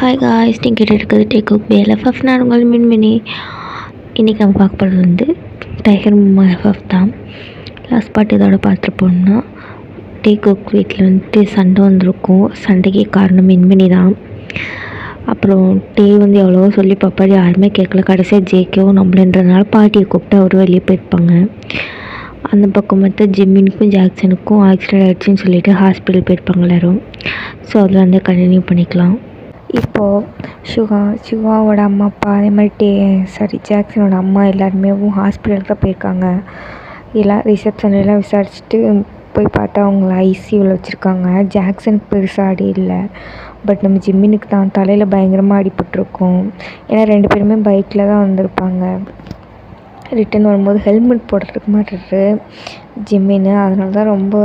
Hi guys, நீங்கள் கேட்டு இருக்கிறது டேக் ஓக் பிஎல்எஃப்எஃப். நான் உங்கள் மின்மினி. இன்றைக்கி நம்ம பார்க்க போகிறது வந்து டைகர் எஃப்எஃப் தான். லாஸ்ட் பார்ட் இதோட பார்த்துருப்போம்னா டேக் ஓக் வீட்டில் வந்துட்டு சண்டை வந்திருக்கும். சண்டைக்கு காரணம் மின்மினி தான். அப்புறம் டே வந்து எவ்வளவோ சொல்லி பார்ப்பாரு, யாருமே கேட்கல. கடைசியாக ஜேகேவும் நம்மளன்றதுனால பாட்டியை கூப்பிட்டு அவர் வெளியே போயிருப்பாங்க. அந்த பக்கம் பார்த்தா ஜிம்மினுக்கும் ஜாக்சனுக்கும் ஆக்சிடென்ட் ஆகிடுச்சின்னு சொல்லிட்டு ஹாஸ்பிட்டல் போயிருப்பாங்க எல்லோரும். ஸோ அதில் வந்து கண்டினியூ பண்ணிக்கலாம். இப்போது சிவாவோட அம்மா அப்பா அதே மாதிரி ஜாக்சனோட அம்மா எல்லாருமே ஹாஸ்பிட்டலுக்கு தான் போயிருக்காங்க. எல்லாம் ரிசப்ஷன்லாம் விசாரிச்சுட்டு போய் பார்த்தா அவங்கள ஐசியூவில் வச்சுருக்காங்க. ஜாக்சனுக்கு பெருசாக அடி இல்லை, பட் நம்ம ஜிம்மினுக்கு தான் தலையில் பயங்கரமாக அடிபட்டிருக்கும். ஏன்னா 2 பேருமே பைக்கில் தான் வந்திருப்பாங்க. ரிட்டன் வரும்போது ஹெல்மெட் போடுறதுக்கு மாட்டுறது ஜிம்மின்னு, அதனால தான் ரொம்ப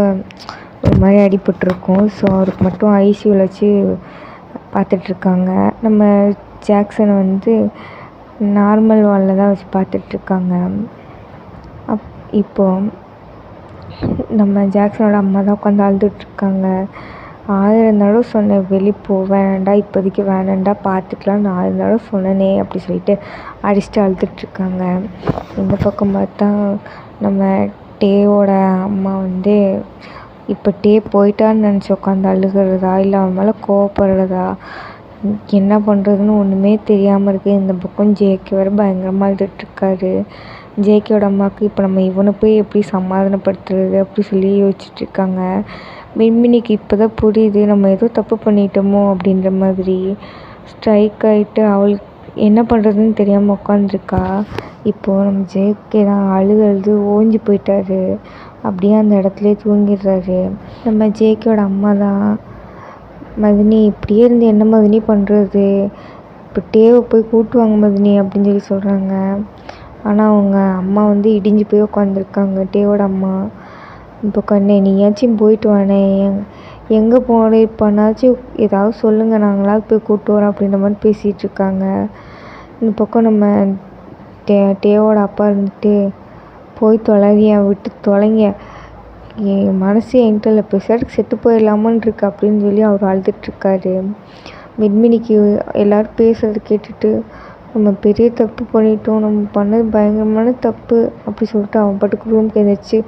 ஒரு மாதிரி அடிபட்டிருக்கும். ஸோ அவருக்கு மட்டும் ஐசியூவில் வச்சு பார்த்துட்ருக்காங்க. நம்ம ஜாக்சனை வந்து நார்மல் வாலில் தான் வச்சு பார்த்துட்ருக்காங்க. இப்போது நம்ம ஜாக்சனோட அம்மா தான் உட்காந்து அழுதுட்ருக்காங்க. 1000 தடவை சொன்னேன் வெளியே வேண்டாண்டா, இப்போதைக்கு வேண்டாண்டா, பார்த்துக்கலாம், 1000 தடவை சொன்னனே அப்படி சொல்லிட்டு அடிச்சுட்டு அழுதுட்ருக்காங்க. இந்த பக்கம் பார்த்தா நம்ம டேவோட அம்மா வந்து இப்போ டே போயிட்டான்னு நினச்சி உட்காந்து அழுகிறதா இல்லை அவன் மேலே கோவப்படுறதா என்ன பண்ணுறதுன்னு ஒன்றுமே தெரியாமல் இருக்குது. இந்த பக்கம் ஜேகே வேறு பயங்கரமாக அழுதுட்ருக்காரு. ஜேகேவோட அம்மாவுக்கு இப்போ நம்ம இவனை போய் எப்படி சமாதானப்படுத்துறது அப்படி சொல்லி யோசிச்சுட்ருக்காங்க. மின்மினிக்கு இப்போ தான் புரியுது நம்ம ஏதோ தப்பு பண்ணிட்டோமோ அப்படின்ற மாதிரி. ஸ்ட்ரைக் ஆகிட்டு அவளுக்கு என்ன பண்ணுறதுன்னு தெரியாமல் உட்காந்துருக்கா. இப்போது நம்ம ஜேகே தான் அழுது ஓஞ்சி போயிட்டாரு. அப்படியே அந்த இடத்துலையே தூங்கிடுறாரு. நம்ம ஜேகேவோட அம்மா தான், மதினி இப்படியே இருந்து என்ன மதினி பண்ணுறது, இப்போ டேவை போய் கூட்டுவாங்க மதினி அப்படின்னு சொல்லி சொல்கிறாங்க. ஆனால் அவங்க அம்மா வந்து இடிஞ்சு போய் உட்காந்துருக்காங்க. டேவோட அம்மா இப்போ கண்ணே நீயாச்சும் போயிட்டு வானே, எங்கே போனேன் இப்போனாச்சும் ஏதாவது சொல்லுங்கள், நாங்களாவது போய் கூப்பிட்டு வரோம் அப்படின்ற மாதிரி பேசிகிட்டு இருக்காங்க. இந்த பக்கம் நம்ம டேவோட அப்பா இருந்துட்டு போய் தொலைங்க, விட்டு தொலைங்க, என் மனசு என்கிட்ட இல்லை, பெருசாட்டுக்கு செத்து போயிடலாமான்னு இருக்கு அப்படின்னு சொல்லி அவர் அழுதுட்ருக்காரு. மின்மினிக்கு எல்லோரும் பேசுகிறது கேட்டுட்டு நம்ம பெரிய தப்பு பண்ணிட்டோம், நம்ம பண்ணது பயங்கரமான தப்பு அப்படி சொல்லிட்டு அவன் பாட்டுக்கு ரூம்க்கு எழுந்திரிச்சு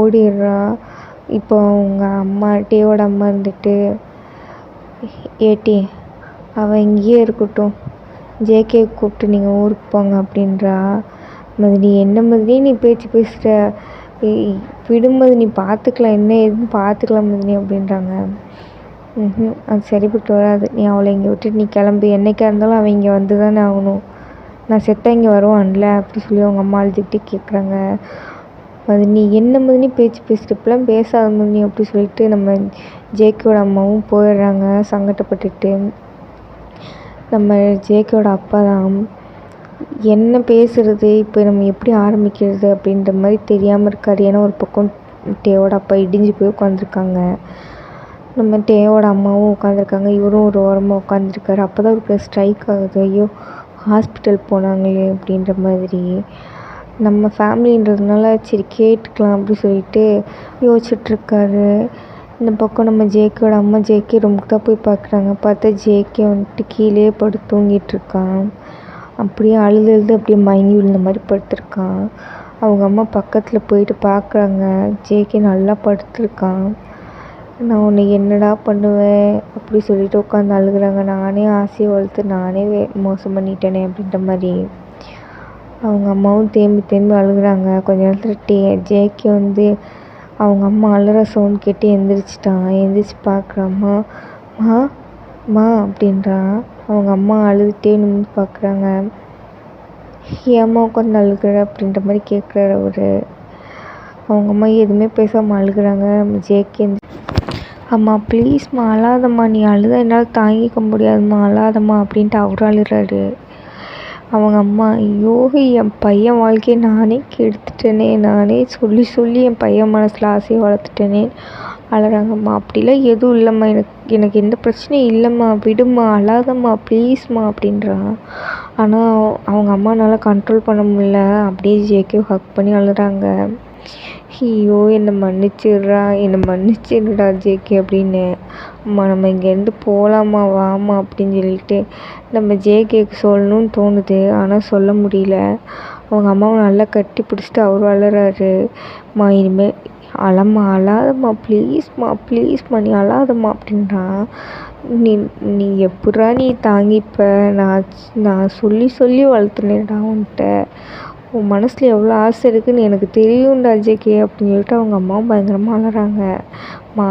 ஓடிடுறா. இப்போ அவங்க அம்மா டேவோட அம்மா இருந்துட்டு ஏட்டி அவள் இங்கேயே இருக்கட்டும், ஜேகே கூப்பிட்டு நீங்கள் ஊருக்கு போங்க அப்படின்றா. மதினி என்ன மதினி நீ பேச்சு பேசுகிற, விடுமதி நீ பார்த்துக்கலாம், என்ன எதுன்னு பார்த்துக்கலாம் மதினி அப்படின்றாங்க. அது சரிப்பட்டு வராது, நீ அவளை இங்கே விட்டுட்டு நீ கிளம்பு, என்றைக்கா இருந்தாலும் அவன் இங்கே வந்து தானே ஆகணும், நான் செத்தா இங்கே வருவான்ல அப்படி சொல்லி அவங்க அம்மா அழுதுகிட்டே கேட்குறாங்க. மதினி என்ன மதினி பேச்சு பேசுகிற, இப்பெல்லாம் பேசாத மதினி அப்படி சொல்லிட்டு நம்ம ஜேகேவோட அம்மாவும் போயிடுறாங்க சங்கடப்பட்டுட்டு. நம்ம ஜேகேவோட அப்பா தான் என்ன பேசுகிறது, இப்போ நம்ம எப்படி ஆரம்பிக்கிறது அப்படின்ற மாதிரி தெரியாமல் இருக்கார். ஏன்னா ஒரு பக்கம் டேவோட அப்பா இடிஞ்சு போய் உட்காந்துருக்காங்க. நம்ம டேவோட அம்மாவும் உட்காந்துருக்காங்க, இவரும் ஒரு ஓரமாக உட்காந்துருக்காரு. அப்போ தான் அவருக்கு ஸ்ட்ரைக் ஆகுது, ஐயோ ஹாஸ்பிட்டல் போனாங்களே அப்படின்ற மாதிரி. நம்ம ஃபேமிலின்றதுனால சரி கேட்டுக்கலாம் அப்படி சொல்லிட்டு யோசிச்சுட்ருக்காரு. இந்த பக்கம் நம்ம ஜேகேவோட அம்மா ஜேகே ரூமுக்கு தான் போய் பார்க்குறாங்க. பார்த்தா ஜேகே வந்துட்டு கீழே படுத்து தூங்கிட்டுருக்கான். அப்படியே அழுது அப்படியே மயங்கி விழுந்த மாதிரி படுத்திருக்கான். அவங்க அம்மா பக்கத்தில் போயிட்டு பார்க்குறாங்க, ஜேகே நல்லா படுத்திருக்கான். நான் உன்னை என்னடா பண்ணுவேன் அப்படி சொல்லிட்டு உட்காந்து அழுகுறாங்க. நானே ஆசையை வளர்த்து நானே மோசம் பண்ணிட்டேனே அப்படின்ற மாதிரி. அவங்க அம்மாவும் தேம்பி அழுகுறாங்க. கொஞ்ச நேரத்தில் ஜேகே வந்து அவங்க அம்மா அழுகிற சவுண்ட் கேட்டு எந்திரிச்சு பார்க்குறாம்மா, மா அப்படின்றான். அவங்க அம்மா அழுதுகிட்டே நின்று பார்க்குறாங்க. ஏம்மா உட்காந்து அழுகிற அப்படின்ற மாதிரி கேட்குறாரு அவர். அவங்க அம்மா எதுவுமே பேசாமல் அழுகுறாங்க. நம்ம ஜேகே அம்மா ப்ளீஸ்மா அழாதம்மா, நீ அழுத என்னால் தாங்கிக்க முடியாதும்மா, அழாதம்மா அப்படின்ட்டு அவர் அழுகிறாரு. அவங்க அம்மா ஐயோ என் பையன் வாழ்க்கையை நானே கெடுத்துட்டேனே, நானே சொல்லி என் பையன் மனசில் ஆசையை வளர்த்துட்டேனே அழறாங்கம்மா. அப்படிலாம் எதுவும் இல்லைம்மா, எனக்கு எந்த பிரச்சனையும் இல்லைம்மா, விடுமா, அழாதம்மா ப்ளீஸ்மா அப்படின்றான். ஆனால் அவங்க அம்மானால கண்ட்ரோல் பண்ண முடியல, அப்படியே ஜேகே ஹக் பண்ணி அழுறாங்க. ஐயோ! என்னை மன்னிச்சிடுடா ஜேகே அப்படின்னு. அம்மா நம்ம இங்கேருந்து போகலாமா வாம்மா அப்படின்னு சொல்லிட்டு நம்ம ஜேகேக்கு சொல்லணும்னு தோணுது. ஆனால் சொல்ல முடியல. அவங்க அம்மாவை நல்லா கட்டி பிடிச்சிட்டு அவரும் அழுறாரு. அம்மா இனிமேல் அழாதம்மா ப்ளீஸ்மா நீ அழாதம்மா அப்படின்றான். நீ எப்பட்றா நீ தாங்கிப்ப? நான் சொல்லி வளர்த்துனேன்டா உன்கிட்ட. உன் மனசில் எவ்வளோ ஆசை இருக்குதுன்னு எனக்கு தெரியும்டா ஜேகே அப்படின்னு சொல்லிட்டு அவங்க அம்மாவும் பயங்கரமாக அழறாங்க. அம்மா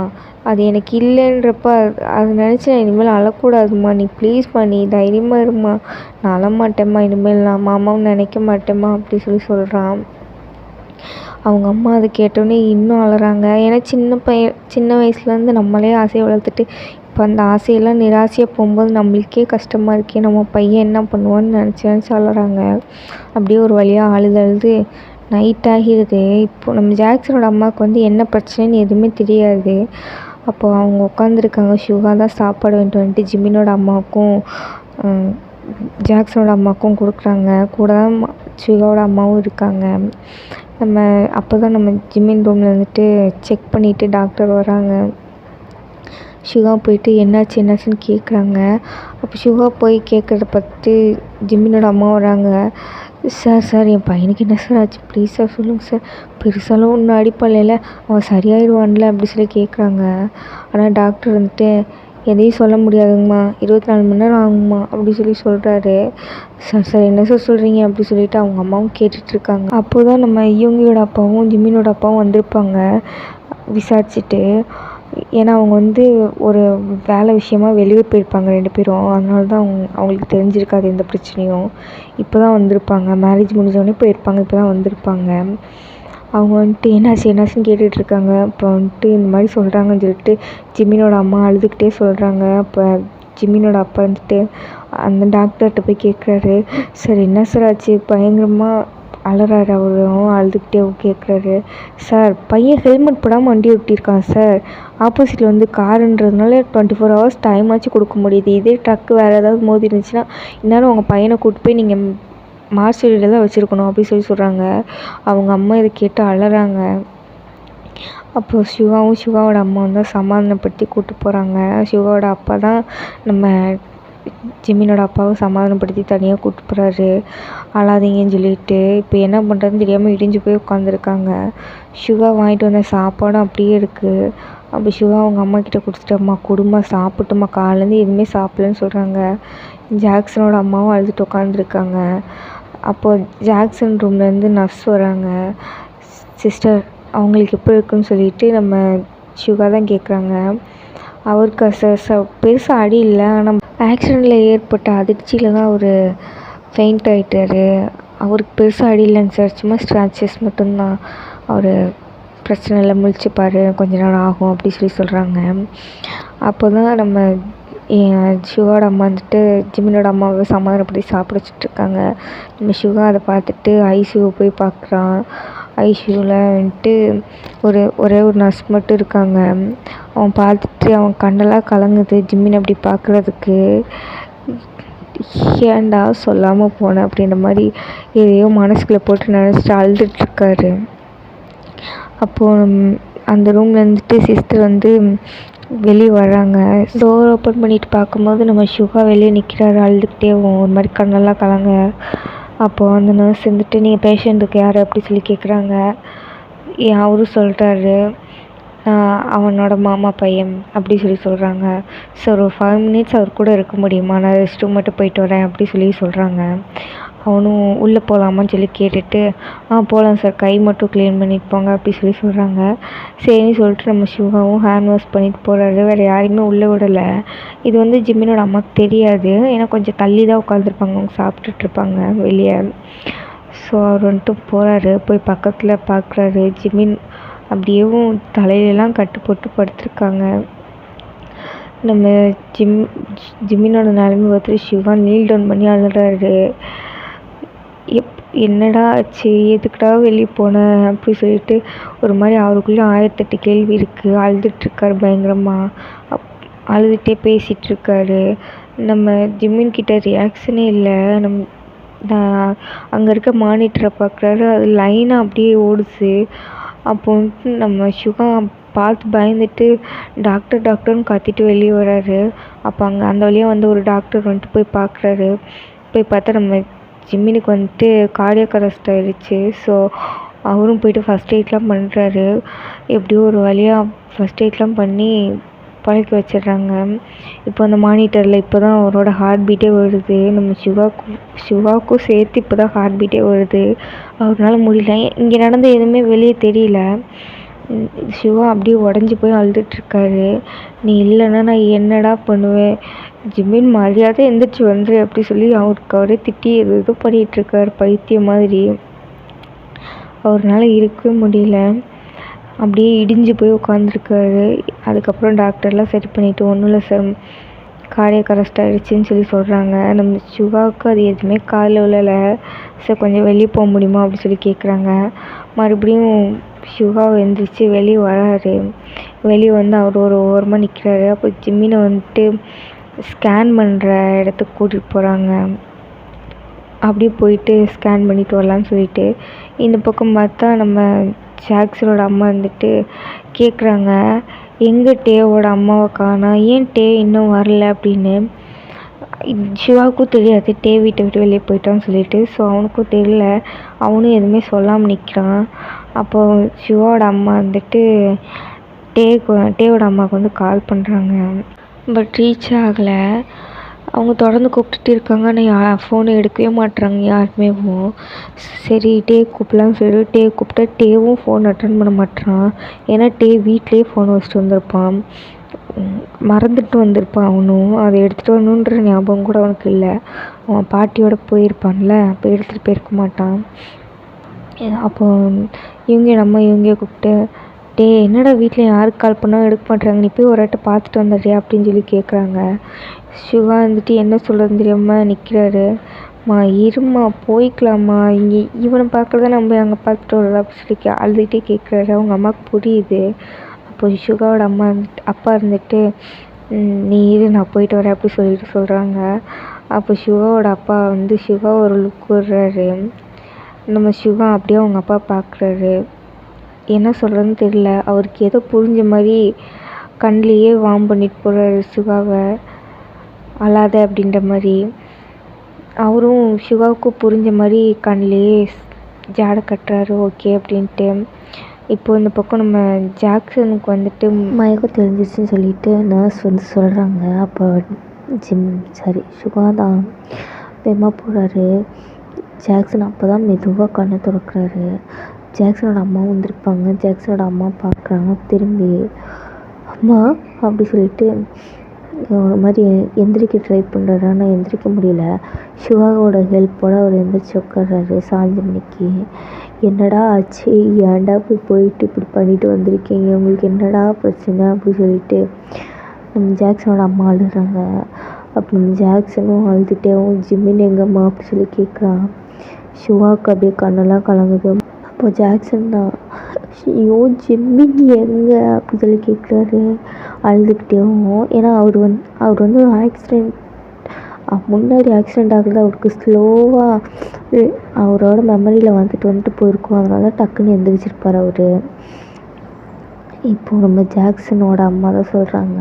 அது எனக்கு இல்லைன்றப்ப அதை நினச்சி நான் இனிமேல் அழக்கூடாதும்மா. நீ ப்ளீஸ்மா நீ தைரியமாக இரும்மா. நான் அழமாட்டேம்மா இனிமேல். நான் மாமாவும் நினைக்க மாட்டேம்மா அப்படி சொல்கிறான். அவங்க அம்மா அதை கேட்டோடனே இன்னும் அழறாங்க. ஏன்னா சின்ன வயசுலேருந்து நம்மளே ஆசையை வளர்த்துட்டு இப்போ அந்த ஆசையெல்லாம் நிராசையாக போகும்போது நம்மளுக்கே கஷ்டமாக இருக்கே. நம்ம பையன் என்ன பண்ணுவான்னு நினச்சி அழறாங்க. அப்படியே ஒரு வழியாக அழுது நைட் ஆகிடுது. இப்போது நம்ம ஜாக்சனோட அம்மாவுக்கு வந்து என்ன பிரச்சனைன்னு எதுவுமே தெரியாது. அப்போது அவங்க உட்காந்துருக்காங்க. ஷுகா தான் சாப்பாடு வாங்கிட்டு வந்துட்டு ஜிமினோட அம்மாவுக்கும் ஜாக்சனோட அம்மாவுக்கும் கொடுக்குறாங்க. கூட தான் ஷுகாவோட அம்மாவும் இருக்காங்க. அப்போ தான் நம்ம ஜிம்மின் ரூமில் வந்துட்டு செக் பண்ணிவிட்டு டாக்டர் வராங்க. ஷுகா போயிட்டு என்னாச்சுன்னு கேட்குறாங்க. அப்போ ஷுகா போய் கேட்குறத பார்த்துட்டு ஜிம்மினோட அம்மா வராங்க. சார் என் பையனுக்கு என்ன சார் ஆச்சு? ப்ளீஸ் சார் சொல்லுங்கள் சார். பெருசாலும் ஒன்றும் அடிப்படையில் அவன் சரியாயிடுவான்ல அப்படி சொல்லி கேட்குறாங்க. ஆனால் டாக்டர் வந்துட்டு எதையும் சொல்ல முடியாதுங்கம்மா, 24 மணி நேரம் ஆகும்மா அப்படி சொல்கிறாரு. சார் என்ன சார் சொல்கிறீங்க அப்படி சொல்லிட்டு அவங்க அம்மாவும் கேட்டுட்ருக்காங்க. அப்போ தான் நம்ம இவங்களோட அப்பாவும் ஜிம்மினோட அப்பாவும் வந்திருப்பாங்க விசாரிச்சுட்டு. ஏன்னா அவங்க வந்து ஒரு வேலை விஷயமா வெளியே போயிருப்பாங்க 2 பேரும். அதனால தான் அவங்களுக்கு தெரிஞ்சிருக்காது எந்த பிரச்சனையும். இப்போ தான் வந்திருப்பாங்க. மேரேஜ் முடிஞ்சோடனே போயிருப்பாங்க. இப்போ தான் வந்திருப்பாங்க. அவங்க வந்துட்டு என்னாச்சுன்னு கேட்டுட்ருக்காங்க. அப்போ வந்துட்டு இந்த மாதிரி சொல்கிறாங்கன்னு சொல்லிட்டு ஜிம்மினோட அம்மா அழுதுகிட்டே சொல்கிறாங்க. அப்போ ஜிம்மினோட அப்பா வந்துட்டு அந்த டாக்டர்கிட்ட போய் கேட்குறாரு. சார் என்ன சார் ஆச்சு? பயங்கரமாக அழறாரு. அவரும் அழுதுகிட்டே கேட்குறாரு. சார் பையன் ஹெல்மெட் போடாமல் வண்டி ஓட்டியிருக்கான் சார். ஆப்போசிட்டில் வந்து காருன்றதுனால 24 hours டைம் ஆச்சு கொடுக்க முடியுது. இதே ட்ரக்கு வேறு ஏதாவது மோதி இருந்துச்சுன்னா இந்நேரம் உங்கள் பையனை கூப்பிட்டு போய் நீங்கள் மார்ஷலில் தான் வச்சுருக்கணும் அப்படி சொல்கிறாங்க. அவங்க அம்மா இதை கேட்டு அழறாங்க. அப்போது ஷுகாவோட அம்மா வந்து சமாதானப்படுத்தி கூப்பிட்டு போகிறாங்க. ஷுகாவோட அப்பா தான் நம்ம ஜிம்மினோட அப்பாவை சமாதானப்படுத்தி தனியாக கூப்பிட்டு போகிறாரு. அழாதீங்கன்னு சொல்லிட்டு. இப்போ என்ன பண்ணுறதுன்னு தெரியாமல் இடிஞ்சு போய் உட்காந்துருக்காங்க. ஷுகா வாங்கிட்டு வந்த சாப்பாடும் அப்படியே இருக்குது. அப்போ ஷுகா அவங்க அம்மா கிட்ட கொடுத்துட்டு அம்மா கொடுமா சாப்பிட்டுமா, காலேருந்து எதுவுமே சாப்பிட்லன்னு சொல்கிறாங்க. ஜாக்சனோட அம்மாவும் அழுதுட்டு உட்காந்துருக்காங்க. அப்போது ஜாக்சன் ரூம்லேருந்து நர்ஸ் வராங்க. சிஸ்டர் அவங்களுக்கு எப்படி இருக்குன்னு சொல்லிட்டு நம்ம ஷுகா தான் கேட்குறாங்க. அவருக்கு சார் பெருசாக அடி இல்லை, ஆனால் ஆக்சிடெண்ட்டில் ஏற்பட்ட அதிர்ச்சியில் தான் அவர் ஃபெயிண்ட் ஆகிட்டார். அவருக்கு பெருசாக அடி இல்லைங்க சார், சும்மா ஸ்க்ராச்சஸ் மட்டும்தான். அவர் பிரச்சனை இல்லை, முழிச்சுப்பார், கொஞ்ச நேரம் ஆகும் அப்படி சொல்கிறாங்க. அப்போ தான் நம்ம ஷுகாவோட அம்மா வந்துட்டு ஜிம்மினோட அம்மாவை சமாதானப்படுத்தி சாப்பிட வச்சுட்ருக்காங்க. நம்ம ஷுகா அதை பார்த்துட்டு ஐசியூவை போய் பார்க்குறான். ஐசியூவில் வந்துட்டு ஒரே ஒரு நர்ஸ் மட்டும் இருக்காங்க. அவன் பார்த்துட்டு அவன் கண்ணெல்லாம் கலங்குது ஜிம்மின் அப்படி பார்க்குறதுக்கு. ஏன்டா சொல்லாமல் போனேன் அப்படின்ற மாதிரி எதையோ மனசுக்குள்ளே போட்டு நினச்சிட்டு அழுதுட்ருக்காரு. அப்போது அந்த ரூமில் இருந்துட்டு சிஸ்டர் வந்து வெளியே வர்றாங்க. டோர் ஓப்பன் பண்ணிட்டு பார்க்கும்போது நம்ம ஷுகா வெளியே நிற்கிறாரு அழுதுகிட்டே, ஒரு மாதிரி கண்ணெல்லாம் கலங்க. அப்போது அந்த நர்ஸ் வந்துட்டு நீங்கள் பேஷண்ட்டுக்கு யார் அப்படி சொல்லி கேட்குறாங்க. அவரும் சொல்கிறாரு அவனோட மாமா பையன் அப்படி சொல்கிறாங்க. சார் ஒரு 5 minutes அவர் கூட இருக்க முடியுமா, நான் ரெஸ்ட் ரூம் மட்டும் போயிட்டு வரேன் அப்படி சொல்கிறாங்க. அவனும் உள்ளே போகலாமான்னு சொல்லி கேட்டுட்டு போகலாம் சார், கை மட்டும் க்ளீன் பண்ணிட்டு போங்க அப்படி சொல்கிறாங்க. சரின்னு சொல்லிட்டு நம்ம ஷுகாவும் ஹேண்ட் வாஷ் பண்ணிட்டு போகிறாரு. வேறு யாரையுமே உள்ளே விடலை. இது வந்து ஜிம்மினோட அம்மாவுக்கு தெரியாது. ஏன்னா கொஞ்சம் தள்ளி தான் உட்காந்துருப்பாங்க, அவங்க சாப்பிட்டுட்ருப்பாங்க வெளியே. ஸோ அவர் வந்துட்டு போகிறாரு. போய் பக்கத்தில் பார்க்குறாரு. ஜிம்மின் அப்படியேவும் தலையிலலாம் கட்டு போட்டு படுத்துருக்காங்க. நம்ம ஜிம்மினோட நிலைமை பார்த்துட்டு ஷிவா நீல் டவுன் பண்ணி அழுறாரு. என்னடா ஆச்சு, எதுக்குடா வெளியே போனேன் அப்படி சொல்லிட்டு ஒரு மாதிரி அவருக்குள்ளே 1008 கேள்வி இருக்குது. அழுதுட்ருக்காரு பயங்கரமாக. அழுதுகிட்டே பேசிகிட்ருக்காரு. நம்ம ஜிம்மின்கிட்ட ரியாக்ஷனே இல்லை. அங்கே இருக்க மானிட்டரை பார்க்குறாரு. அது லைனாக அப்படியே ஓடுச்சு. அப்போ வந்துட்டு நம்ம சுகா பார்த்து பயந்துட்டு டாக்டர் டாக்டர்னு கத்திட்டு வெளியே வராரு. அப்போ அங்கே அந்த வழியாக வந்து ஒரு டாக்டர் வந்துட்டு போய் பார்க்குறாரு. போய் பார்த்தா நம்ம ஜிம்மினுக்கு வந்துட்டு கார்டியாக் அரெஸ்ட் ஆயிடுச்சு. ஸோ அவரும் போயிட்டு ஃபஸ்ட் எய்ட்லாம் பண்ணுறாரு. எப்படியோ ஒரு வழியாக ஃபஸ்ட் எய்ட்லாம் பண்ணி பழக்கி வச்சிடுறாங்க. இப்போ அந்த மானிட்டரில் இப்போ தான் அவரோட ஹார்ட் பீட்டே வருது. நம்ம சிவாவுக்கும் சேர்த்து இப்போ தான் ஹார்ட் பீட்டே வருது. அவரால் முடியல. இங்கே நடந்த எதுவுமே வெளியே தெரியல. சிவா அப்படியே உடஞ்சி போய் அழுதுட்ருக்காரு. நீ இல்லைன்னா நான் என்னடா பண்ணுவேன், ஜிம்மின் மரியாதை எந்திரிச்சு வந்துரு அப்படி சொல்லி அவரே திட்டி எது பண்ணிகிட்ருக்காரு பைத்தியம் மாதிரி. அவரால் இருக்கவே முடியல. அப்படியே இடிஞ்சு போய் உட்காந்துருக்காரு. அதுக்கப்புறம் டாக்டர்லாம் சரி பண்ணிவிட்டு ஒன்றும் இல்லை சார், கார்டியாக் அரெஸ்ட் ஆகிடுச்சின்னு சொல்லி சொல்கிறாங்க. நம்ம சிவாவுக்கு அது எதுவுமே காதில் விழலை. சார் கொஞ்சம் வெளியே போக முடியுமா அப்படி சொல்லி கேட்குறாங்க. மறுபடியும் சிவாவை எழுந்திரிச்சு வெளியே வராரு. வெளியே வந்து அவர் ஒரு ஓரமாக நிற்கிறாரு. அப்போ ஜிம்மினை வந்துட்டு ஸ்கேன் பண்ணுற இடத்துக்கு கூட்டிகிட்டு போகிறாங்க. அப்படியே போயிட்டு ஸ்கேன் பண்ணிட்டு வரலான்னு சொல்லிட்டு இந்த பக்கம் பார்த்தா நம்ம ஜாக்சனோட அம்மா வந்துட்டு கேட்குறாங்க, எங்கே டேவோட அம்மாவை காணோம், ஏன் டே இன்னும் வரல அப்படின்னு. சிவாவுக்கும் தெரியாது டே வீட்டை விட்டு வெளியே போயிட்டான்னு சொல்லிட்டு. ஸோ அவனுக்கும் தெரியல. அவனும் எதுவுமே சொல்லாமல் நிற்கிறான். அப்போது சிவாவோட அம்மா வந்துட்டு டேவோட அம்மாவுக்கு வந்து கால் பண்ணுறாங்க. பட் ரீச் ஆகலை. அவங்க தொடர்ந்து கூப்பிட்டுட்டு இருக்காங்க. ஆனால் ஃபோனை எடுக்கவே மாட்டுறாங்க யாருமே. சரி டே கூப்பிடலான்னு சொல்லி டே கூப்பிட்டா டேவும் ஃபோன் அட்டன் பண்ண மாட்டான். ஏன்னா டே வீட்லேயே ஃபோனை வச்சுட்டு வந்திருப்பான். மறந்துட்டு வந்திருப்பான் அவனும். அதை எடுத்துகிட்டு வரணுன்ற ஞாபகம் கூட அவனுக்கு இல்லை. அவன் பாட்டியோட போயிருப்பான்ல, அப்போ எடுத்துகிட்டு போயிருக்க மாட்டான். அப்போ இவங்க கூப்பிட்டு டே என்னடா வீட்டில் யாருக்கு கால் பண்ணாலும் எடுக்க மாட்டாங்க, நீ போய் ஒரு வாட்டி பார்த்துட்டு வந்துடுறியா அப்படின்னு சொல்லி கேட்குறாங்க. சிவா வந்துட்டு என்ன சொல்கிறதுன்னு தெரியாமல் நிற்கிறாரு. இருமா போய்க்கலாமா, இங்கே இவனை பார்க்குறத நம்ம அங்கே பார்த்துட்டு வரலாம் அப்படி சொல்லி அழுதுகிட்டே கேட்குறாரு. அவங்க அம்மாவுக்கு புரியுது. அப்போ சிவாவோட அப்பா இருந்துட்டு நீ இரு நான் போயிட்டு வரேன் அப்படி சொல்லிட்டு சொல்கிறாங்க. அப்போ சிவாவோட அப்பா வந்து சிவா ஒரு லுக் விடுறாரு. நம்ம சிவா அப்படியே அவங்க அப்பா பார்க்குறாரு. என்ன சொல்கிறதுன்னு தெரியல. அவருக்கு ஏதோ புரிஞ்ச மாதிரி கண்லேயே வார்ம் பண்ணிட்டு போகிறாரு சிவாவை, அழாத அப்படின்ற மாதிரி. அவரும் சிவாவுக்கும் புரிஞ்ச மாதிரி கண்லேயே ஜாடை கட்டுறாரு ஓகே அப்படின்ட்டு. இப்போ இந்த பக்கம் நம்ம ஜாக்சனுக்கு வந்துட்டு மயக்கம் தெரிஞ்சிச்சுன்னு சொல்லிட்டு நர்ஸ் வந்து சொல்கிறாங்க. அப்போ சிவா தான் வேகமாக போகிறாரு. ஜாக்சன் அப்போ தான் மெதுவாக கண்ணை திறக்கிறாரு. ஜாக்சனோட அம்மாவும் வந்திருப்பாங்க. ஜாக்சனோட அம்மா பார்க்குறாங்க. திரும்பி அம்மா அப்படி சொல்லிட்டு ஒரு மாதிரி எந்திரிக்க ட்ரை பண்ணுறாரு. ஆனால் எந்திரிக்க முடியல. சிவாவோட ஹெல்ப்போடு அவர் எந்திரிச்சு உட்கார்றாரு சாஞ்ச மணிக்கு. என்னடா ஆச்சு, ஏன்டா போயிட்டு இப்படி பண்ணிட்டு வந்திருக்கீங்க, உங்களுக்கு என்னடா பிரச்சனை அப்படி சொல்லிட்டு நம்ம ஜாக்சனோட அம்மா அழுகிறாங்க. அப்போ நம்ம ஜாக்சனும் அழுதுகிட்டேவும் ஜிம்மின் எங்கம்மா அப்படி சொல்லி கேட்குறான். சிவாவுக்கு அப்படியே கண்ணெல்லாம் கலங்குது. அப்போ ஜாக்சன் தான் ஐயோ ஜிம்மின் எங்கே அப்படி சொல்லி கேட்குறாரு அழுதுகிட்டேவும். ஏன்னா அவர் வந்து ஆக்சிடெண்ட் முன்னாடி ஆக்சிடெண்ட் ஆகுறது அவருக்கு ஸ்லோவாக அவரோட மெமரியில் வந்துட்டு போயிருக்கும். அதனால தான் டக்குன்னு எந்திரிச்சிருப்பார் அவர். இப்போது நம்ம ஜாக்சனோட அம்மா தான் சொல்கிறாங்க,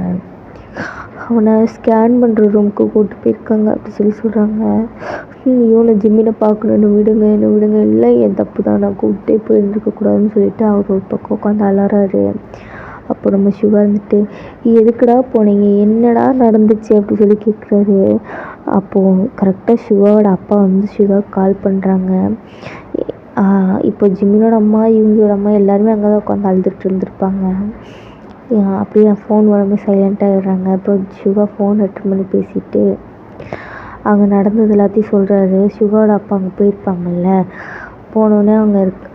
அவனை ஸ்கேன் பண்ணுற ரூமுக்கு கூப்பிட்டு போயிருக்காங்க அப்படி சொல்லி சொல்கிறாங்க. இவனை ஜிம்மினை பார்க்கணும், என்ன விடுங்க இல்லை என் தப்பு தான், நான் கூப்பிட்டே போயிருந்துருக்கக்கூடாதுன்னு சொல்லிட்டு அவர் ஒரு பக்கம் உட்காந்து அலறாரு. அப்போ நம்ம சிவா இருந்துட்டு எதுக்குடா போனீங்க, என்னடா நடந்துச்சு அப்படி சொல்லி கேட்குறாரு. அப்போது கரெக்டாக சிவாவோட அப்பா வந்து சிவாவுக்கு கால் பண்ணுறாங்க. இப்போ ஜிம்மினோட அம்மா இவங்களோட அம்மா எல்லாருமே அங்கே தான் உட்காந்து அழுதுட்டு இருந்திருப்பாங்க. அப்படியே ஃபோன் உடனே சைலண்ட்டாக ஆகிடுறாங்க. இப்போ சிவா ஃபோன் அட்டன் பண்ணி பேசிட்டு அங்கே நடந்தது எல்லாத்தையும் சொல்கிறாரு. சிவாவோட அப்பா அங்கே போயிருப்பாங்கல்ல, போனோடனே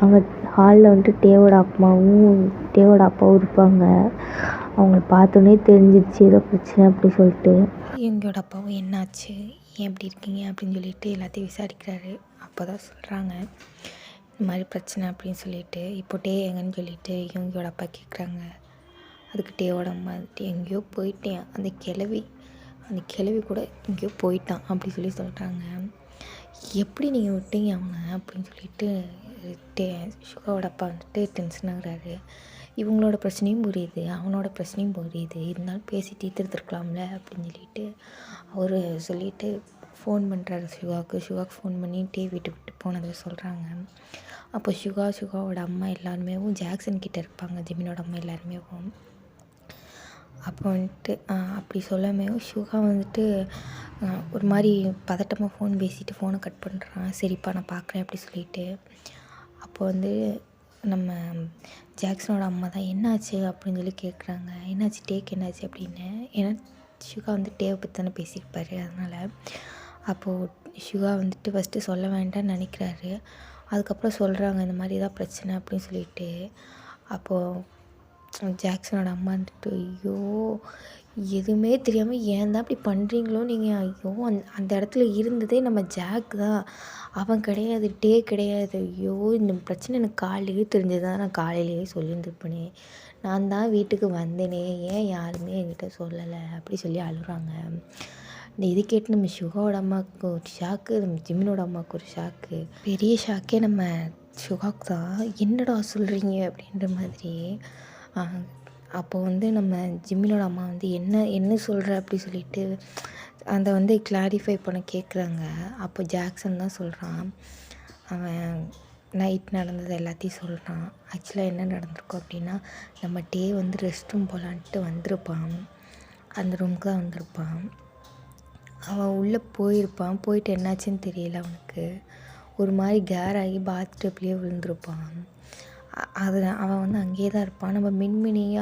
அங்கே ஹாலில் வந்துட்டு டேவோட அப்பாவும் இருப்பாங்க. அவங்கள பார்த்தோன்னே தெரிஞ்சிடுச்சு ஏதோ பிரச்சனை அப்படி சொல்லிட்டு எங்களோட அப்பாவும் என்னாச்சு, ஏன் எப்படி இருக்கீங்க அப்படின்னு சொல்லிட்டு எல்லாத்தையும் விசாரிக்கிறாரு. அப்போ தான் சொல்கிறாங்க இந்த மாதிரி பிரச்சனை அப்படின்னு சொல்லிட்டு. இப்போ டே எங்கன்னு சொல்லிட்டு இவங்களோட அப்பா கேட்குறாங்க. அதுக்கு டேவோட அம்மா வந்துட்டு எங்கேயோ போயிட்டேன், அந்த கிழவி கூட எங்கேயோ போயிட்டான் அப்படி சொல்லி சொல்கிறாங்க. எப்படி நீங்கள் விட்டீங்க அவனை அப்படின்னு சொல்லிட்டு டே சுகாவோட அப்பா வந்துட்டு டென்ஷன் ஆகுறாரு. இவங்களோட பிரச்சனையும் புரியுது, அவனோட பிரச்சனையும் புரியுது. இருந்தாலும் பேசி தீர்த்துருக்கலாம்ல அப்படின்னு சொல்லிட்டு அவர் சொல்லிட்டு ஃபோன் பண்ணுறாரு சுகாவுக்கு. சுகாவுக்கு ஃபோன் பண்ணி டே வீட்டை விட்டு போனதை சொல்கிறாங்க. அப்போ சுகாவோட அம்மா எல்லாருமே ஜாக்சன் கிட்டே இருப்பாங்க, ஜிமினோட அம்மா எல்லாருமே. அப்போ வந்துட்டு அப்படி சொல்லாமே சுகா வந்துட்டு ஒரு மாதிரி பதட்டமாக ஃபோன் பேசிட்டு ஃபோனை கட் பண்ணுறான். சரிப்பா நான் பார்க்குறேன் அப்படி சொல்லிட்டு. அப்போ வந்து நம்ம ஜாக்சனோட அம்மா தான் என்னாச்சு அப்படின்னு சொல்லி கேட்குறாங்க. என்னாச்சு டேக்கு என்னாச்சு அப்படின்னு. ஏன்னா சுகா வந்து டேவை பற்றி தானே பேசியிருப்பார், அதனால். அப்போது சுகா வந்துட்டு ஃபஸ்ட்டு சொல்ல வேண்டாம்னு நினைக்கிறாரு. அதுக்கப்புறம் சொல்கிறாங்க இந்த மாதிரி தான் பிரச்சனை அப்படின்னு சொல்லிட்டு. அப்போது ஜாக்சனோட அம்மா வந்துட்டு ஐயோ எதுவுமே தெரியாமல் ஏன் தான் அப்படி பண்ணுறீங்களோ நீங்கள், ஐயோ அந்த இடத்துல இருந்ததே நம்ம ஜாக் தான், அவன் கிடையாது, டே கிடையாது. ஐயோ இந்த பிரச்சனை எனக்கு காலையிலேயே தெரிஞ்சதான் நான் காலையிலேயே சொல்லியிருந்துருப்பேனே, நான் தான் வீட்டுக்கு வந்தேனே, ஏன் யாருமே என்கிட்ட சொல்லலை அப்படி சொல்லி அழுகிறாங்க. இது கேட்டு நம்ம சுகாவோட அம்மாவுக்கு ஒரு ஷாக்கு, நம்ம ஜிமினோட அம்மாவுக்கு ஒரு ஷாக்கு. பெரிய ஷாக்கே நம்ம சுகாவுக்கு தான். என்னடா சொல்கிறீங்க அப்படின்ற மாதிரி. அப்போ வந்து நம்ம ஜிமினோட அம்மா வந்து என்ன சொல்கிற அப்படி சொல்லிட்டு அதை வந்து கிளாரிஃபை பண்ண கேட்குறாங்க. அப்போ ஜாக்சன் தான் சொல்கிறான், அவன் நைட் நடந்தது எல்லாத்தையும் சொல்கிறான். ஆக்சுவலாக என்ன நடந்திருக்கும் அப்படின்னா, நம்ம டே வந்து ரெஸ்ட் ரூம் போகலான்ட்டு வந்திருப்பான். அந்த ரூமுக்கு தான் வந்திருப்பான். அவன் உள்ளே போயிருப்பான். போயிட்டு என்னாச்சுன்னு தெரியல அவனுக்கு. ஒரு மாதிரி கேர் ஆகி பாத்டப்லேயே விழுந்திருப்பான். அவன் வந்து அங்கேயே தான் இருப்பான். நம்ம மின்மினியை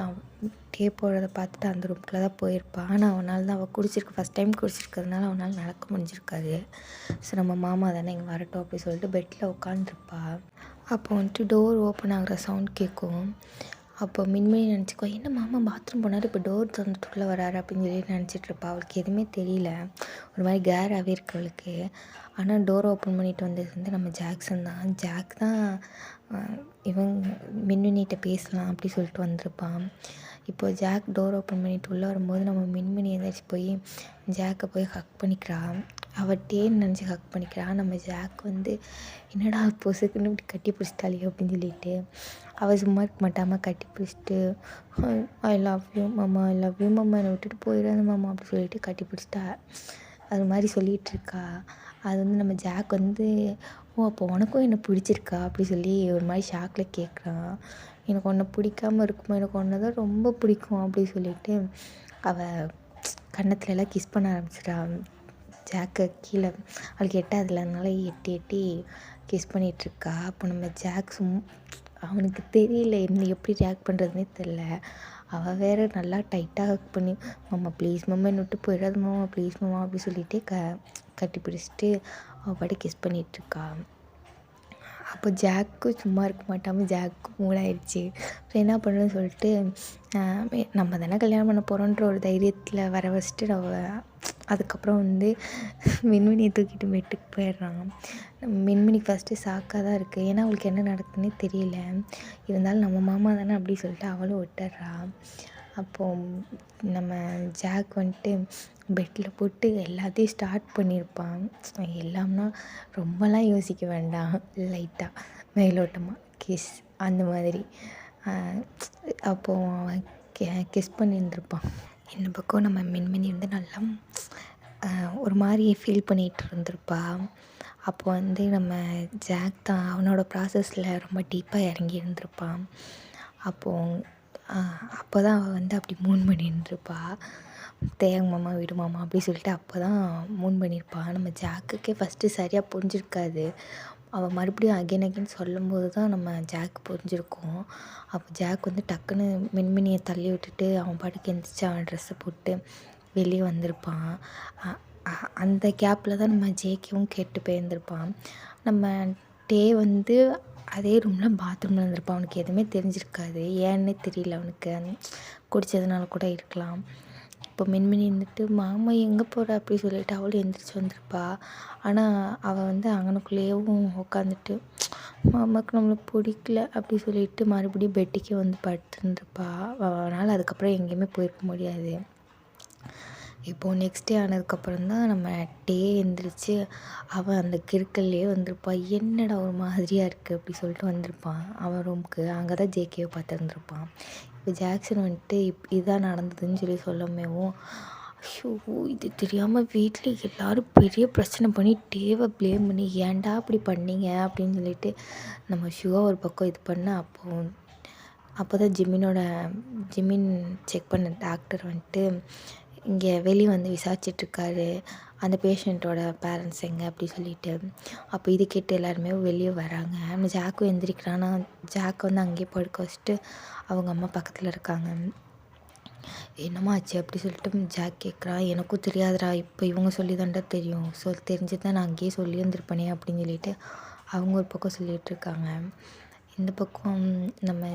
டே போடுறத பார்த்துட்டு அந்த ரூம்குள்ளே தான் போயிருப்பான். ஆனால் அவனால் தான் ஃபஸ்ட் டைம் குடிச்சிருக்கிறதுனால அவனால் நடக்க முடிஞ்சிருக்காது. ஸோ நம்ம மாமா தானே இங்கே வரட்டும் அப்படி சொல்லிட்டு பெட்டில் உட்காந்துருப்பா. அப்போ வந்துட்டு டோர் ஓப்பன் ஆகிற சவுண்ட் கேட்கும். அப்போ மின்மினி நினச்சிக்கோ, என்ன மாமா பாத்ரூம் போனார், இப்போ டோர் திறந்துட்டுள்ளே வராரு அப்படின்னு சொல்லி நினச்சிட்ருப்பா. அவளுக்கு எதுவுமே தெரியல, ஒரு மாதிரி கேராகவே இருக்கு அவளுக்கு. ஆனால் டோர் ஓப்பன் பண்ணிட்டு வந்தது வந்து நம்ம ஜாக்சன் தான். ஜாக் தான் இவங்க மின்மினிகிட்ட பேசலாம் அப்படி சொல்லிட்டு வந்திருப்பான். இப்போது ஜாக் டோர் ஓப்பன் பண்ணிட்டு உள்ளே வரும்போது நம்ம மின்மினி ஏதாச்சும் போய் ஜாக்கை போய் ஹக் பண்ணிக்கிறான். அவட்டேன்னு நினச்சி ஹக் பண்ணிக்கிறான். நம்ம ஜாக் வந்து என்னடா பொசுக்குன்னு இப்படி கட்டி பிடிச்சிட்டாலே அப்படின்னு சொல்லிட்டு அவள் சும்மா இருக்க மாட்டாமல் கட்டி பிடிச்சிட்டு ஐ லவ் யூ மாமா, ஐ லவ் யூ மாமா, என்னை விட்டுட்டு போயிடாத மாமா அப்படி சொல்லிட்டு கட்டி பிடிச்சிட்டா. அது மாதிரி சொல்லிகிட்ருக்கா. அது வந்து நம்ம ஜாக் வந்து அப்போ உனக்கும் என்னை பிடிச்சிருக்கா அப்படி சொல்லி ஒரு மாதிரி ஷாக்கில் கேட்குறான். எனக்கு ஒன்றை பிடிக்காமல் இருக்குமா, எனக்கு ஒன்றை தான் ரொம்ப பிடிக்கும் அப்படி சொல்லிட்டு அவள் கன்னத்துலலாம் கிஸ் பண்ண ஆரம்பிச்சிட்டா. ஜாக்கை கீழே அவளுக்கு எட்டாதில்ல, அதனால எட்டி கிஸ் பண்ணிகிட்ருக்கா. அப்போ நம்ம ஜாக் அவனுக்கு தெரியல என்ன எப்படி ரியாக்ட் பண்ணுறதுனே தெரில. அவள் வேறு நல்லா டைட்டாக ஹக் பண்ணி மாமா ப்ளீஸ் மாமா என்னை விட்டு போயிடாது மாமா ப்ளீஸ் மாமா அப்படி சொல்லிட்டு கட்டி பிடிச்சிட்டு அவள் பாட்டு கிஸ் பண்ணிகிட்ருக்கா. அப்போ ஜாக்கும் சும்மா இருக்க மாட்டாமல் ஜாக்கும் மூடாயிடுச்சு. அப்புறம் என்ன பண்ணுறதுன்னு சொல்லிட்டு நம்ம தானே கல்யாணம் பண்ண போகிறோன்ற ஒரு தைரியத்தில் வர வச்சுட்டு அதுக்கப்புறம் வந்து மின்மினியை தூக்கிட்டு பெட்டுக்கு போயிடுறான். மின்மினிக்கு ஃபஸ்ட்டு ஷாக்காக தான் இருக்குது, ஏன்னா அவளுக்கு என்ன நடக்குதுன்னே தெரியல. இருந்தாலும் நம்ம மாமா தானே அப்படி சொல்லிட்டு அவளும் விட்டுறா. அப்போது நம்ம ஜாக் வந்துட்டு பெட்டில் போட்டு எல்லாத்தையும் ஸ்டார்ட் பண்ணியிருப்பான். எல்லாம்னா ரொம்பலாம் யோசிக்க வேண்டாம், லைட்டாக மேலோட்டமாக கிஸ் அந்த மாதிரி. அப்போது அவன் கிஸ் பண்ணியிருந்துருப்பான். இந்த பக்கம் நம்ம மின்மினி வந்து நல்லா ஒரு மாதிரி ஃபீல் பண்ணிகிட்டு இருந்திருப்பா. அப்போ வந்து நம்ம ஜாக் தான் அவனோட ப்ராசஸில் ரொம்ப டீப்பாக இறங்கி இருந்திருப்பான். அப்போ தான் அவள் வந்து அப்படி மூன் பண்ணியிருந்துருப்பா. தேங்க மாமா விடு மாமா அப்படி சொல்லிட்டு அப்போ தான் மூன் பண்ணியிருப்பான். நம்ம ஜாக்குக்கே ஃபஸ்ட்டு சரியாக புரிஞ்சிருக்காது. அவள் மறுபடியும் அகைன் சொல்லும்போது தான் நம்ம ஜாக் புரிஞ்சிருக்கும். அப்போ ஜாக் வந்து டக்குன்னு மின்மினியை தள்ளி விட்டுட்டு அவன் பாட்டுக்கு எந்திரிச்சு அவன் ட்ரெஸ்ஸை போட்டு வெளியே வந்திருப்பான். அந்த கேப்பில் தான் நம்ம ஜேக்கவும் கெட்டு போயிருந்திருப்பான். நம்ம டே வந்து அதே ரூமில் பாத்ரூமில் இருந்திருப்பான். அவனுக்கு எதுவுமே தெரிஞ்சிருக்காது, ஏன்னே தெரியல, அவனுக்கு குடித்ததுனால கூட இருக்கலாம். இப்போ மின்மினி இருந்துட்டு மாமா எங்கே போகிற அப்படி சொல்லிட்டு அவளும் எந்திரிச்சு வந்திருப்பா. ஆனால் அவள் வந்து அங்கனுக்குள்ளேயும் உட்காந்துட்டு மாமாவுக்கு நம்மளை பிடிக்கல அப்படி சொல்லிட்டு மறுபடியும் பெட்டிக்கே வந்து படுத்துருந்துருப்பா. அவனால் அதுக்கப்புறம் எங்கேயுமே போயிருக்க முடியாது. இப்போது நெக்ஸ்ட் டே ஆனதுக்கப்புறம் தான் நம்ம டே எந்திரிச்சு அவன் அந்த கிறுக்கல்லையே வந்திருப்பான். என்னடா ஒரு மாதிரியாக இருக்குது அப்படி சொல்லிட்டு வந்திருப்பான் அவன் ரூமுக்கு. அங்கே தான் ஜேகேவை பார்த்துருந்துருப்பான். இப்போ ஜாக்சன் வந்துட்டு இதான் நடந்ததுன்னு சொல்லி சொல்லமேவும், ஐயோ இது தெரியாமல் வீட்டில் எல்லோரும் பெரிய பிரச்சனை பண்ணி டேவை ப்ளேம் பண்ணி ஏன்டா அப்படி பண்ணீங்க அப்படின்னு சொல்லிட்டு நம்ம ஷுவா ஒரு பக்கம் இது பண்ண அப்போ தான் ஜிமின் செக் பண்ண டாக்டர் வந்துட்டு இங்கே வெளியே வந்து விசாரிச்சிட்ருக்காரு அந்த பேஷண்ட்டோட பேரண்ட்ஸ் எங்கே அப்படி சொல்லிட்டு. அப்போ இது கேட்டு எல்லாருமே வெளியே வராங்க. நம்ம ஜாக்கும் எந்திரிக்கிறான்னா ஜாக் வந்து அங்கேயே படுக்க வச்சுட்டு அவங்க அம்மா பக்கத்தில் இருக்காங்க. என்னம்மா ஆச்சு அப்படி சொல்லிட்டு ஜாக் கேட்குறான். எனக்கும் தெரியாதுடா, இப்போ இவங்க சொல்லி தான்டா தெரியும், தெரிஞ்சு தான் நான் அங்கேயே சொல்லியிருந்திருப்பேனே அப்படின்னு சொல்லிட்டு அவங்க ஒரு பக்கம் சொல்லிகிட்ருக்காங்க. இந்த பக்கம் நம்ம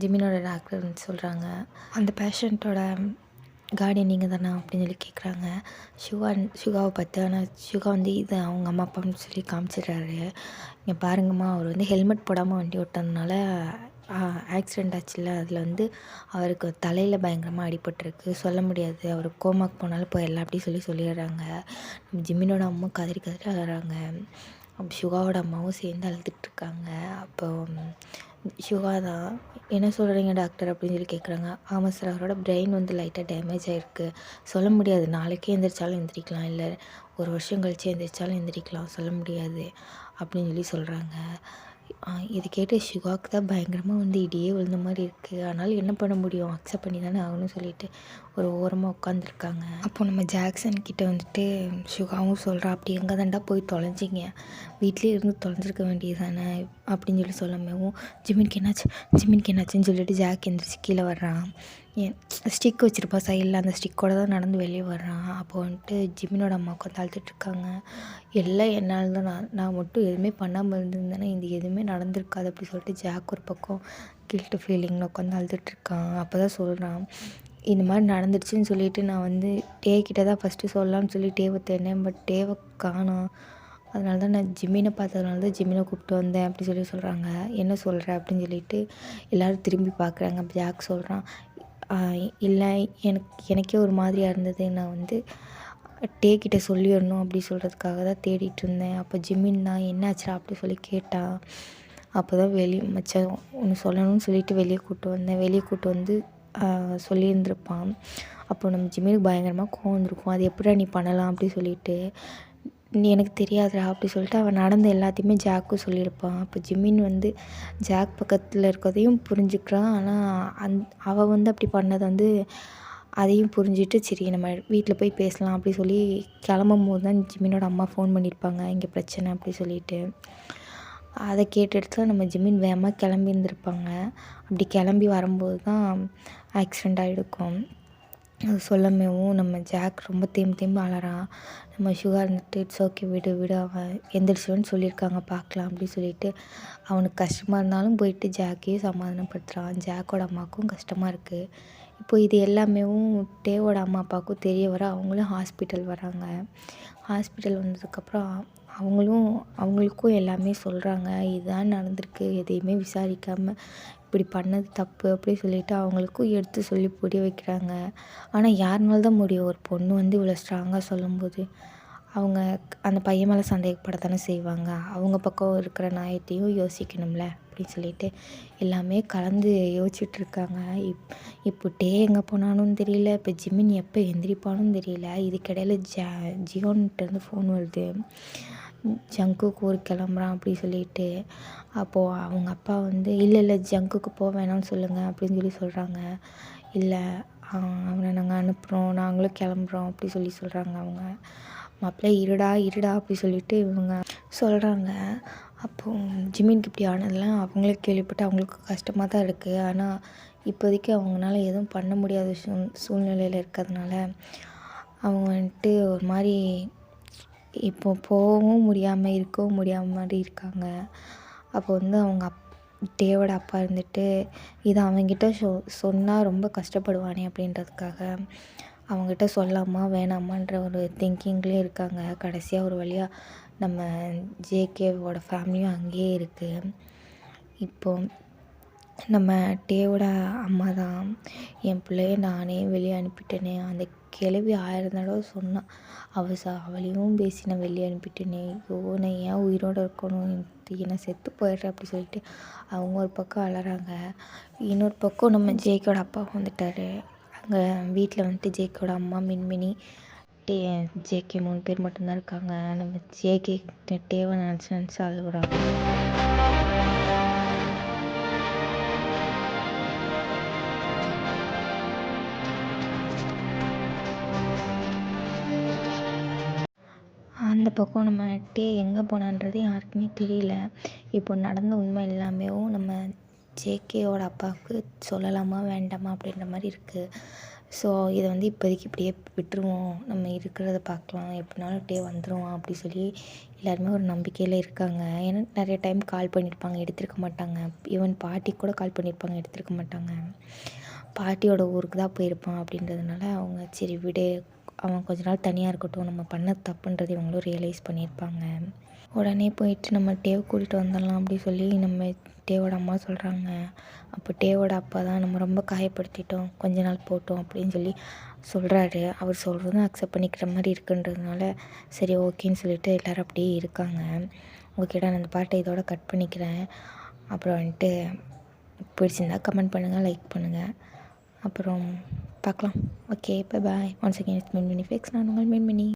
ஜிமினோட டாக்டர் வந்து சொல்கிறாங்க, அந்த பேஷண்ட்டோட கார்டியன் நீங்கள் தானே அப்படின்னு சொல்லி கேட்குறாங்க ஷுகாவை பார்த்து. ஆனால் ஷுகா வந்து இது அவங்க அம்மா அப்பான்னு சொல்லி காமிச்சிடுறாரு. இங்கே பாருங்கம்மா, அவர் வந்து ஹெல்மெட் போடாமல் வண்டி ஓட்டதுனால ஆக்சிடெண்ட் ஆச்சுல்ல, அதில் வந்து அவருக்கு தலையில் பயங்கரமாக அடிபட்டிருக்கு, சொல்ல முடியாது, அவர் கோமாக்கு போனாலும் போயிடலாம் அப்படி சொல்லிடுறாங்க. நம்ம ஜிமினோட அம்மா கதறி அழுறாங்க. ஷுகாவோட அம்மாவும் சேர்ந்து அழுதுட்ருக்காங்க. அப்போ ஷுகா தான், என்ன சொல்கிறீங்க டாக்டர் அப்படின்னு சொல்லி கேட்குறாங்க. ஆமாம் சார், அவரோட பிரெயின் வந்து லைட்டாக டேமேஜ் ஆகிருக்கு, சொல்ல முடியாது, நாளைக்கே எந்திரிச்சாலும் எந்திரிக்கலாம், இல்லை ஒரு வருஷம் கழிச்சு எந்திரிச்சாலும் எந்திரிக்கலாம், சொல்ல முடியாது அப்படின்னு சொல்லி சொல்கிறாங்க. இது கேட்டு ஷுகாவுக்கு தான் பயங்கரமாக வந்து இடியே விழுந்த மாதிரி இருக்குது. ஆனாலும் என்ன பண்ண முடியும், அக்செப்ட் பண்ணி தானே ஆகணும்னு சொல்லிட்டு ஒரு ஓரமாக உட்காந்துருக்காங்க. அப்போ நம்ம ஜாக்சன் கிட்டே வந்துட்டு ஷுகாவும் சொல்கிறா, அப்படி எங்கே தாண்டா போய் தொலைஞ்சிங்க, வீட்லேயே இருந்து தொலைஞ்சிருக்க வேண்டியது தானே அப்படின்னு சொல்லி சொல்லமேவும் ஜிமினுக்கு என்னாச்சுன்னு சொல்லிட்டு ஜாக் எந்திரிச்சு கீழே வர்றான். ஸ்டிக் வச்சுருப்பா சைடில், அந்த ஸ்டிக்கோட தான் நடந்து வெளியே வர்றான். அப்போ வந்துட்டு ஜிமினோட அம்மா உட்காந்து அழுதுட்ருக்காங்க. எல்லாம் என்னால் தான், நான் மட்டும் எதுவுமே பண்ணாமல் இருந்திருந்தேன்னா இந்த எதுவுமே நடந்திருக்காது அப்படி சொல்லிட்டு ஜாக் ஒரு பக்கம் கில்ட்டு ஃபீலிங்கில் உட்காந்து அழுதுட்ருக்கான். அப்போ தான் சொல்கிறான், இந்த மாதிரி நடந்துடுச்சுன்னு சொல்லிட்டு நான் வந்து கிட்ட தான் ஃபஸ்ட்டு சொல்லலாம்னு சொல்லி டேவை தேடினேன், பட் டேவை காணோம், அதனால தான் நான் ஜிமினை பார்த்ததுனால தான் ஜிமினை கூப்பிட்டு வந்தேன் அப்படி சொல்கிறாங்க. என்ன சொல்கிற அப்படின்னு சொல்லிட்டு எல்லோரும் திரும்பி பார்க்குறாங்க. அப்போ ஜாக் சொல்கிறான், இல்லை எனக்கே ஒரு மாதிரியாக இருந்தது, நான் வந்து கிட்ட சொல்லிடணும் அப்படி சொல்கிறதுக்காக தான் தேடிட்டு இருந்தேன். அப்போ ஜிமின் தான் என்னாச்சுடா அப்படி சொல்லி கேட்டான். அப்போ தான் மச்சான் ஒன்று சொல்லணும்னு சொல்லிட்டு வெளியே கூப்பிட்டு வந்து சொல்லியிருந்திருப்பான். அப்போ நம்ம ஜிமினுக்கு பயங்கரமாக கோவம் வந்திருக்கும், அது எப்படிடா நீ பண்ணலாம் அப்படி சொல்லிட்டு. நீ எனக்கு தெரியாதுடா அப்படி சொல்லிட்டு அவன் நடந்த எல்லாத்தையுமே ஜாக்கும் சொல்லியிருப்பான். அப்போ ஜிமின் வந்து ஜாக் பக்கத்தில் இருக்கிறதையும் புரிஞ்சுக்கிறான். ஆனால் அவள் வந்து அப்படி பண்ணதை வந்து அதையும் புரிஞ்சுட்டு சரி நம்ம வீட்டில் போய் பேசலாம் அப்படி சொல்லி கிளம்பும் போது தான் ஜிமினோட அம்மா ஃபோன் பண்ணியிருப்பாங்க, இங்கே பிரச்சனை அப்படி சொல்லிட்டு. அதை கேட்டுட்டு நம்ம ஜிமின் வேகமாக கிளம்பி இருந்திருப்பாங்க. அப்படி கிளம்பி வரும்போது தான் ஆக்சிடெண்ட் ஆகிருக்கும். அது சொல்லமேவும் நம்ம ஜாக் ரொம்ப தேம்பி அழறான். நம்ம ஷுகா இருந்துட்டு இட்ஸ் ஓகே விடு அவன் எந்திரிச்சிடுன்னு சொல்லியிருக்காங்க, பார்க்கலாம் அப்படி சொல்லிட்டு அவனுக்கு கஷ்டமாக இருந்தாலும் போயிட்டு ஜாக்கையும் சமாதானப்படுத்துகிறான். ஜாக்கோட அம்மாவுக்கும் கஷ்டமாக இருக்குது. இப்போ இது எல்லாமேவும் டேவோட அம்மா அப்பாவுக்கும் தெரிய வர அவங்களும் ஹாஸ்பிட்டல் வராங்க. ஹாஸ்பிட்டல் வந்ததுக்கப்புறம் அவங்களுக்கும் எல்லாமே சொல்கிறாங்க, இதுதான் நடந்திருக்கு, எதையுமே விசாரிக்காமல் இப்படி பண்ணது தப்பு அப்படி சொல்லிட்டு அவங்களுக்கும் எடுத்து சொல்லி புரிய வைக்கிறாங்க. ஆனால் யாருனால தான் முடியும், ஒரு பொண்ணு வந்து இவ்வளோ ஸ்ட்ராங்காக சொல்லும்போது அவங்க அந்த பையன் மேலே சந்தேகப்படத்தானே செய்வாங்க, அவங்க பக்கம் இருக்கிற நியாயத்தையும் யோசிக்கணும்ல அப்படின்னு சொல்லிட்டு எல்லாமே கலந்து யோசிச்சுட்ருக்காங்க. இப்போ டே எங்கே போனானுன்னு தெரியல, இப்போ ஜிமின் எப்போ எந்திரிப்பானும் தெரியல. இதுக்கிடையில் ஜியோன்கிட்டேருந்து ஃபோன் வருது, ஜங்குக்கு ஊர் கிளம்புறான் அப்படி சொல்லிட்டு. அப்போது அவங்க அப்பா வந்து இல்லை ஜங்குக்கு போக வேணாம்னு சொல்லுங்கள் அப்படின்னு சொல்லி சொல்கிறாங்க. இல்லை அவனை நாங்கள் அனுப்புகிறோம், நாங்களும் கிளம்புறோம் அப்படி சொல்கிறாங்க. அவங்க மாப்பிள்ளை இருடா அப்படி சொல்லிட்டு இவங்க சொல்கிறாங்க. அப்போது ஜிமினுக்கு இப்படி ஆனதெல்லாம் அவங்களே கேள்விப்பட்டு அவங்களுக்கு கஷ்டமாக தான் இருக்குது. ஆனால் இப்போதைக்கு அவங்களால எதுவும் பண்ண முடியாத சூழ்நிலையில் இருக்கிறதுனால அவங்க வந்துட்டு ஒரு மாதிரி இப்போ போகவும் முடியாமல் இருக்கவும் முடியாமல் மாதிரி இருக்காங்க. அப்போ வந்து அவங்க டேவோட அப்பா இருந்துட்டு இதை அவங்ககிட்ட சொன்னால் ரொம்ப கஷ்டப்படுவானே அப்படின்றதுக்காக அவங்ககிட்ட சொல்லாமா வேணாமான்ற ஒரு திங்கிங்லேயே இருக்காங்க. கடைசியாக ஒரு வழியாக நம்ம ஜேகேவோட ஃபேமிலியும் அங்கேயே இருக்குது. இப்போது நம்ம டேவோட அம்மா தான் என் பிள்ளைய நானே வெளியே அனுப்பிட்டேனே, அந்த கிழவி 1000 தடவை சொன்னான். அவளையும் பேசி நான் வெளியே அனுப்பிட்டேனே, ஐயோ நான் ஏன் உயிரோடு இருக்கணும், நான் செத்து போயிடுறேன் அப்படி சொல்லிட்டு அவங்க ஒரு பக்கம் அழறாங்க. இன்னொரு பக்கம் நம்ம ஜேகேவோட அப்பா வந்துட்டார். அங்கே வீட்டில் வந்துட்டு ஜேகேவோட அம்மா மின்மினி ஜேகே 3 பேர் மட்டும்தான் இருக்காங்க. நம்ம ஜேகே டேவை நினச்சி அழுகுறாங்க. அந்த பக்கம் நம்ம டே எங்கே போனான்றது யாருக்குமே தெரியல. இப்போ நடந்த உண்மை எல்லாமே நம்ம ஜேகேவோட அப்பாவுக்கு சொல்லலாமா வேண்டாமா அப்படின்ற மாதிரி இருக்குது. ஸோ இதை வந்து இப்போதைக்கு இப்படியே விட்டுருவோம், நம்ம இருக்கிறத பார்க்கலாம், எப்படினாலும் டே வந்துடுவான் அப்படி சொல்லி எல்லாருமே ஒரு நம்பிக்கையில் இருக்காங்க. ஏன்னா நிறைய டைம் கால் பண்ணியிருப்பாங்க, எடுத்திருக்க மாட்டாங்க. ஈவன் பாட்டிக்கு கூட கால் பண்ணியிருப்பாங்க, எடுத்திருக்க மாட்டாங்க. பாட்டியோட ஊருக்கு தான் போயிருப்பான் அப்படின்றதுனால அவங்க சரி விடு, அவன் கொஞ்ச நாள் தனியாக இருக்கட்டும், நம்ம பண்ண தப்புன்றது இவங்களும் ரியலைஸ் பண்ணியிருப்பாங்க. உடனே போயிட்டு நம்ம டேவை கூட்டிகிட்டு வந்துடலாம் அப்படி சொல்லி நம்ம டேவோட அம்மா சொல்கிறாங்க. அப்போ டேவோட அப்பா தான் நம்ம ரொம்ப காயப்படுத்திட்டோம், கொஞ்ச நாள் போட்டோம் அப்படின்னு சொல்லி சொல்கிறாரு. அவர் சொல்கிறதும் அக்செப்ட் பண்ணிக்கிற மாதிரி இருக்குன்றதுனால சரி ஓகேன்னு சொல்லிட்டு எல்லோரும் அப்படியே இருக்காங்க. ஓகேடா, நான் அந்த பாட்டை இதோட கட் பண்ணிக்கிறேன். அப்புறம் வந்துட்டு பிடிச்சிருந்தா கமெண்ட் பண்ணுங்கள், லைக் பண்ணுங்கள், அப்புறம் பார்க்கலாம். Okay, bye bye. Once again it's Minmini fix. நான் உங்கள் மின்மினி.